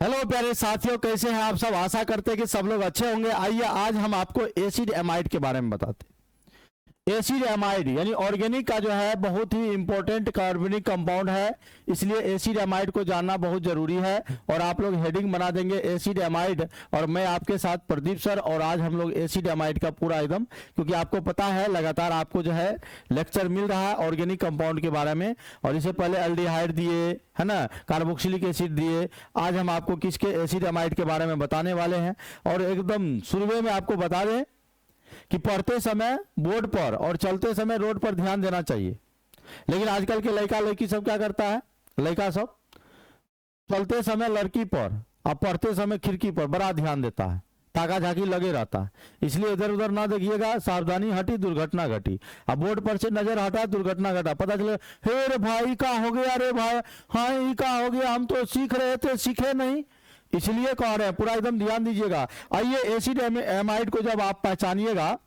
Hello प्यारे साथियों, कैसे हैं आप सब। आशा करते हैं कि सब लोग अच्छे होंगे। आइए आज हम आपको एसिड एमाइड के बारे में बताते हैं। एसिड एमाइड यानी ऑर्गेनिक का जो है बहुत ही इंपॉर्टेंट कार्बनिक कंपाउंड है, इसलिए एसिड एमाइड को जानना बहुत जरूरी है। और आप लोग हेडिंग बना देंगे एसिड एमाइड, और मैं आपके साथ प्रदीप सर। और आज हम लोग एसिड एमाइड का पूरा एकदम, क्योंकि आपको पता है लगातार आपको जो है लेक्चर मिल रहा है ऑर्गेनिक कंपाउंड के बारे में। और इससे पहले एल्डिहाइड दिए है ना, कार्बोक्सिलिक एसिड दिए। आज हम आपको किसके एसिड एमाइड के बारे में बताने वाले हैं। और एकदम शुरू में आपको बता दें कि पढ़ते समय बोर्ड पर और चलते समय रोड पर ध्यान देना चाहिए। लेकिन आजकल के लड़का लड़की सब क्या करता है, लड़का सब चलते समय लड़की पर और पढ़ते समय खिड़की पर बड़ा ध्यान देता है, ताका झाकी लगे रहता है। इसलिए इधर उधर ना देखिएगा, सावधानी हटी दुर्घटना घटी। अब बोर्ड पर से नजर हटा दुर्घटना घटा, पता चले हे रे भाई का हो गया, रे भाई हाँ ये का हो गया, हम तो सीख रहे थे सीखे नहीं। इसलिए कह रहे हैं पूरा एकदम ध्यान दीजिएगा। आइए एसिड एमाइड को जब आप पहचानिएगा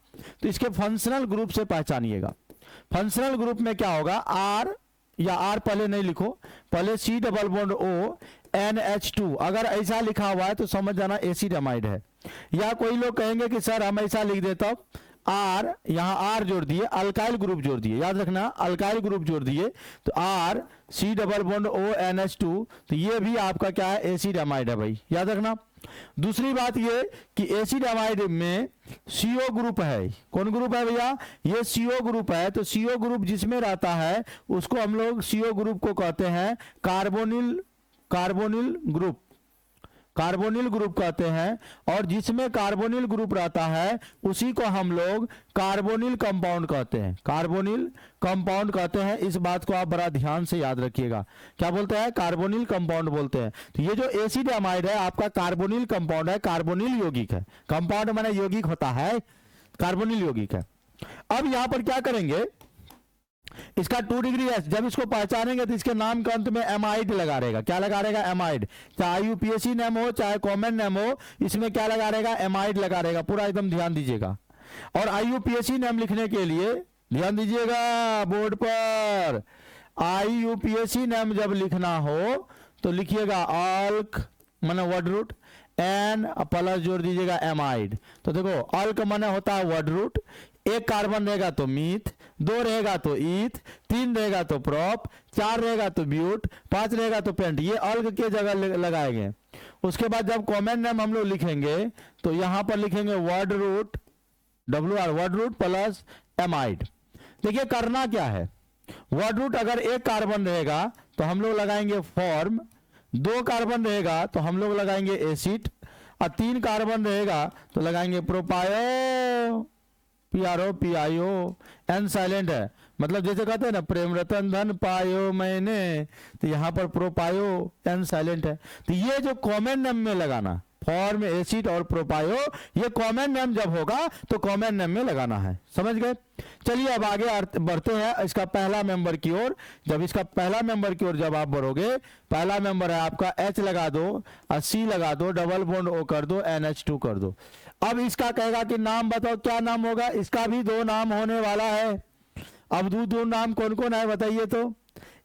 तो इसके फंक्शनल ग्रुप से पहचानिएगा। फंक्शनल ग्रुप में क्या होगा, आर या आर पहले नहीं लिखो, पहले सी डबल बॉन्ड ओ NH2। अगर ऐसा लिखा हुआ है तो समझ जाना एसिड एमाइड है। या कोई लोग कहेंगे कि सर हम ऐसा लिख देता हूं, आर यहां आर जोड़ दिए, अल्काइल ग्रुप जोड़ दिए, याद रखना अल्काइल ग्रुप जोड़ दिए तो R C double bond O NH2, तो ये भी आपका क्या है, एसिड एमाइड है भाई, याद रखना। दूसरी बात ये कि एसिड एमाइड में CO ग्रुप है। कौन ग्रुप है भैया, ये CO ग्रुप है। तो CO ग्रुप जिसमें रहता है उसको हम लोग CO ग्रुप को कहते हैं कार्बोनिल ग्रुप, कार्बोनिल ग्रुप कहते हैं। और जिसमें कार्बोनिल ग्रुप रहता है उसी को हम लोग कार्बोनिल कंपाउंड कहते हैं, कार्बोनिल कंपाउंड कहते हैं। इस बात को आप बड़ा ध्यान से याद रखिएगा, क्या बोलते हैं, कार्बोनिल कंपाउंड बोलते हैं। तो ये जो एसिड एमाइड है आपका कार्बोनिल कंपाउंड है, कार्बोनिल यौगिक है। कंपाउंड माने यौगिक होता है, कार्बोनिल यौगिक है। अब यहां पर क्या करेंगे, इसका 2 डिग्री है। जब इसको पहचानेंगे तो इसके नाम के अंत में एमाइड लगा रहेगा। क्या लगा रहेगा, एमाइड। चाहे यूपीएससी नेम हो चाहे कॉमन नेम हो, इसमें क्या लगा रहेगा, एमाइड लगा रहेगा। पूरा एकदम ध्यान दीजिएगा। और IUPAC नेम लिखने के लिए ध्यान दीजिएगा बोर्ड पर, IUPAC नेम जब लिखना हो तो लिखिएगा अल्क माने वर्ड रूट, एन प्लस जोड़ दीजिएगा एमाइड। तो देखो अल्क माने होता है वर्ड रूट, एक कार्बन रहेगा तो मीथ, 2 रहेगा तो ईथ, 3 रहेगा तो प्रॉप, 4 रहेगा तो ब्यूट, 5 रहेगा तो पेंट। ये अल्क के जगह लगाएंगे। उसके बाद जब कॉमन नेम हम लोग लिखेंगे तो यहां पर लिखेंगे word root, WR word root plus amide. देखिए करना क्या है, वर्ड रूट अगर एक कार्बन रहेगा तो हम लोग लगाएंगे फॉर्म, 2 कार्बन रहेगा तो हम लोग लगाएंगे एसिड, और 3 कार्बन रहेगा तो लगाएंगे प्रोपायो, PRO एन साइलेंट है। मतलब जैसे कहते हैं ना प्रेम रतन धन पायो मैंने, तो यहां पर प्रोपायो एन साइलेंट है। तो ये जो कॉमन नेम में लगाना, फॉर्म एसिड और प्रोपायो, ये कॉमन नेम जब होगा तो कॉमन नेम में लगाना है, समझ गए। चलिए अब आगे बढ़ते हैं इसका पहला मेंबर की ओर। जब इसका पहला मेंबर की ओर जब आप बढ़ोगे, पहला मेंबर है आपका H लगा दो और C लगा दो, डबल बॉन्ड O कर दो, NH2 कर दो। अब इसका कहेगा कि नाम बताओ, क्या नाम होगा, इसका भी 2 नाम होने वाला है। अब 2 नाम कौन कौन है बताइए तो।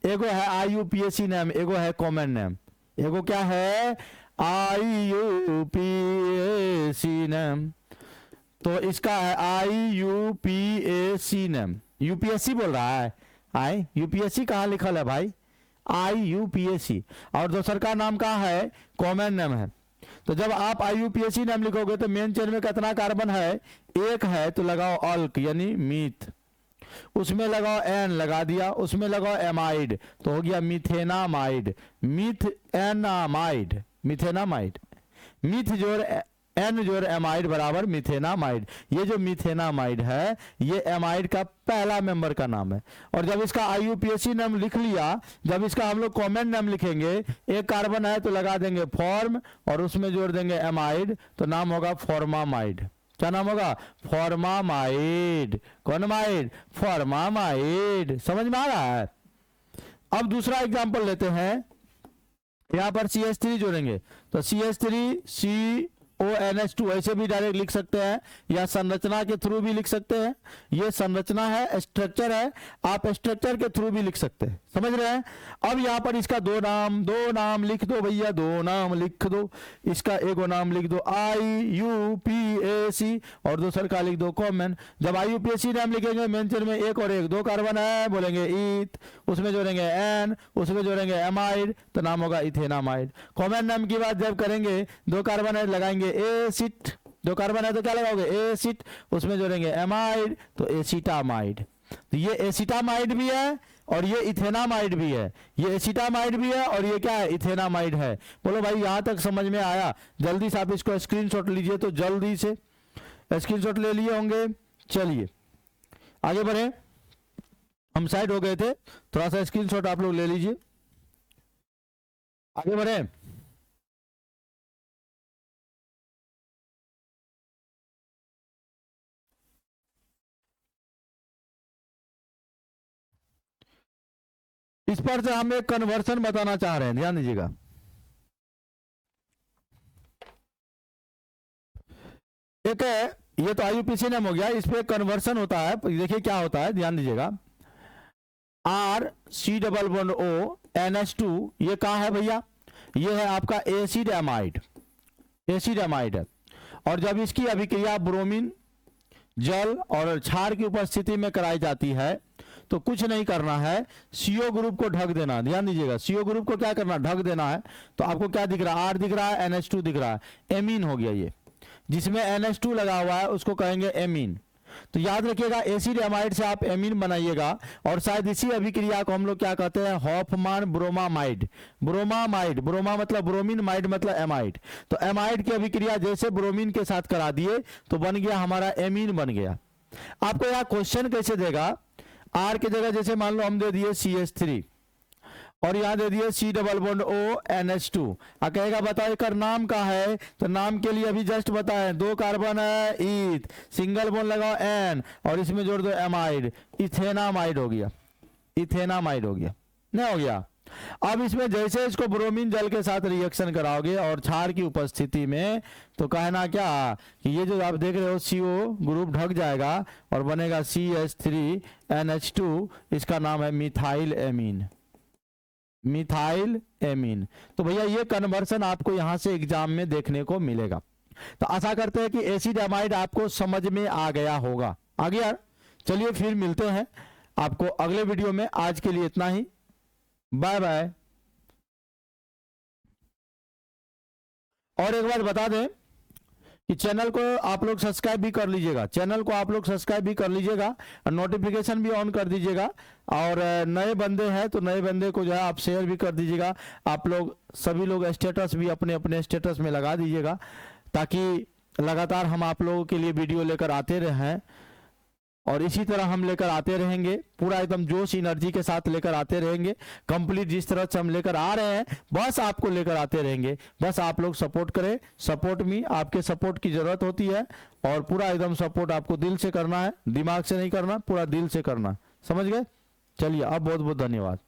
एगो है IUPAC नेम, एगो है कॉमन नेम। एगो क्या है, IUPAC नेम, तो इसका है IUPAC नेम। UPSC बोल रहा है, UPSC कहाँ लिखल है भाई, IUPAC। और दूसर का नाम कहाँ है, कॉमन नेम है। तो जब आप IUPAC नाम लिखोगे तो मेन चेन में कितना कार्बन है, 1 है, तो लगाओ अल्क यानी मीथ, उसमें लगाओ एन लगा दिया, उसमें लगाओ एमाइड तो हो गया मिथेनामाइड, मिथेनामाइड, मिथेनामाइड। मिथ जोड़ एन जोड़ एमाइड बराबर मिथेनामाइड। ये जो मिथेनामाइड है ये एमाइड का पहला मेंबर का नाम है। और जब इसका IUPAC नाम लिख लिया, जब इसका हम लोग कॉमन नाम लिखेंगे, एक कार्बन है तो लगा देंगे फॉर्म और उसमें जोड़ देंगे एमाइड, तो नाम होगा फॉर्मामाइड। क्या नाम होगा, फॉर्मामाइड। कौन माइड, फॉर्मामाइड। समझ में आ रहा है। अब दूसरा एग्जांपल लेते हैं, यहां पर CH3 जोड़ेंगे तो CH3 C ONH2 ऐसे भी डायरेक्ट लिख सकते हैं या संरचना के थ्रू भी लिख सकते हैं। ये संरचना है, स्ट्रक्चर है, आप स्ट्रक्चर के थ्रू भी लिख सकते हैं, समझ रहे हैं। अब यहाँ पर इसका दो नाम लिख दो भैया, दो नाम लिख दो। इसका एक नाम लिख दो IUPAC और दूसरे का लिख दो कॉमन। जब IUPAC नाम लिखेंगे मेंशन में एक और एक, 2 कार्बन है, बोलेंगे ईथ, उसमें जोड़ेंगे N, उसमें जोड़ेंगे एमाइड, तो नाम होगा इथेनामाइड। कॉमन नाम की बात जब करेंगे, 2 कार्बन है, लगाएंगे एसिड, 2 कार्बन है तो क्या लगाओगे एसिड, उसमें जोड़ेंगे एमाइड तो एसिटामाइड। तो ये एसिटामाइड भी है और ये इथेनामाइड भी है, ये एसिटामाइड भी है और ये क्या है इथेनामाइड है। बोलो भाई यहां तक समझ में आया? जल्दी से आप इसको स्क्रीनशॉट लीजिए, तो जल्दी से स्क्रीनशॉट ले लिए होंगे। चलिए आगे बढ़े, हम साइड हो गए थे, थोड़ा सा स्क्रीनशॉट आप लोग ले लीजिए, आगे बढ़े। इस पर से हम एक कन्वर्सन बताना चाह रहे हैं, ध्यान दीजिएगा। एक है, ये तो IUPAC नाम हो गया, इस पे कन्वर्सन होता है, देखिए क्या होता है, ध्यान दीजिएगा। RC≡O ये कहाँ है भैया? ये है आपका एसिड एमाइड, एसिड एमाइड है। और जब इसकी अभिक्रिया ब्रोमीन जल और क्षार की उपस्थिति में कराई जाती है तो कुछ नहीं करना है, CO ग्रुप को ढक देना। ध्यान दीजिएगा, CO ग्रुप को क्या करना, ढक देना है। तो आपको क्या दिख रहा है, R दिख रहा है, NH2 दिख रहा है, एमीन हो गया। ये जिसमें NH2 लगा हुआ है उसको कहेंगे एमीन। तो याद रखिएगा एसिड एमाइड से आप एमीन बनाइएगा। और शायद इसी अभिक्रिया को हम लोग क्या कहते हैं, हॉफमान ब्रोमामाइड। ब्रोमामाइड, ब्रोमा मतलब ब्रोमीन, माइड मतलब एमाइड। तो एमाइड की अभिक्रिया जैसे ब्रोमीन के साथ करा दिए तो बन गया हमारा एमीन बन गया। आपको यहाँ क्वेश्चन कैसे देगा, R की जगह जैसे मान लो हम दे दिए CH3 और यहां दे दिए C≡O NH2, कहेगा बताओ इसका नाम का है, तो नाम के लिए अभी जस्ट बताएं, 2 कार्बन है ईथ, सिंगल बॉन्ड लगाओ N और इसमें जोड़ दो एमाइड, इथेनामाइड हो गया, इथेनामाइड हो गया, नहीं हो गया। अब इसमें जैसे इसको ब्रोमीन जल के साथ रिएक्शन कराओगे और क्षार की उपस्थिति में, तो कहना क्या कि ये जो आप देख रहे हो CO ग्रुप ढक जाएगा और बनेगा CH3NH2, इसका नाम है मिथाइल एमीन, मिथाइल एमीन। तो भैया ये कन्वर्सन आपको यहां से एग्जाम में देखने को मिलेगा। तो आशा करते हैं कि एसिड एमाइड आपको समझ में आ गया होगा। आ गया? चलिए फिर मिलते हैं आपको अगले वीडियो में, आज के लिए इतना ही, बाय बाय। और एक बात बता दें कि चैनल को आप लोग सब्सक्राइब भी कर लीजिएगा, चैनल को आप लोग सब्सक्राइब भी कर लीजिएगा और नोटिफिकेशन भी ऑन कर दीजिएगा। और नए बंदे हैं तो नए बंदे को जो है आप शेयर भी कर दीजिएगा। आप लोग सभी लोग स्टेटस भी अपने अपने स्टेटस में लगा दीजिएगा, ताकि लगातार हम आप लोगों के लिए वीडियो लेकर आते रहें। और इसी तरह हम लेकर आते रहेंगे, पूरा एकदम जोश एनर्जी के साथ लेकर आते रहेंगे। कंप्लीट जिस तरह से हम लेकर आ रहे हैं बस आपको लेकर आते रहेंगे। बस आप लोग सपोर्ट करें, सपोर्ट मी, आपके सपोर्ट की जरूरत होती है। और पूरा एकदम सपोर्ट आपको दिल से करना है, दिमाग से नहीं करना, पूरा दिल से करना, समझ गए? चलिए अब बहुत बहुत धन्यवाद।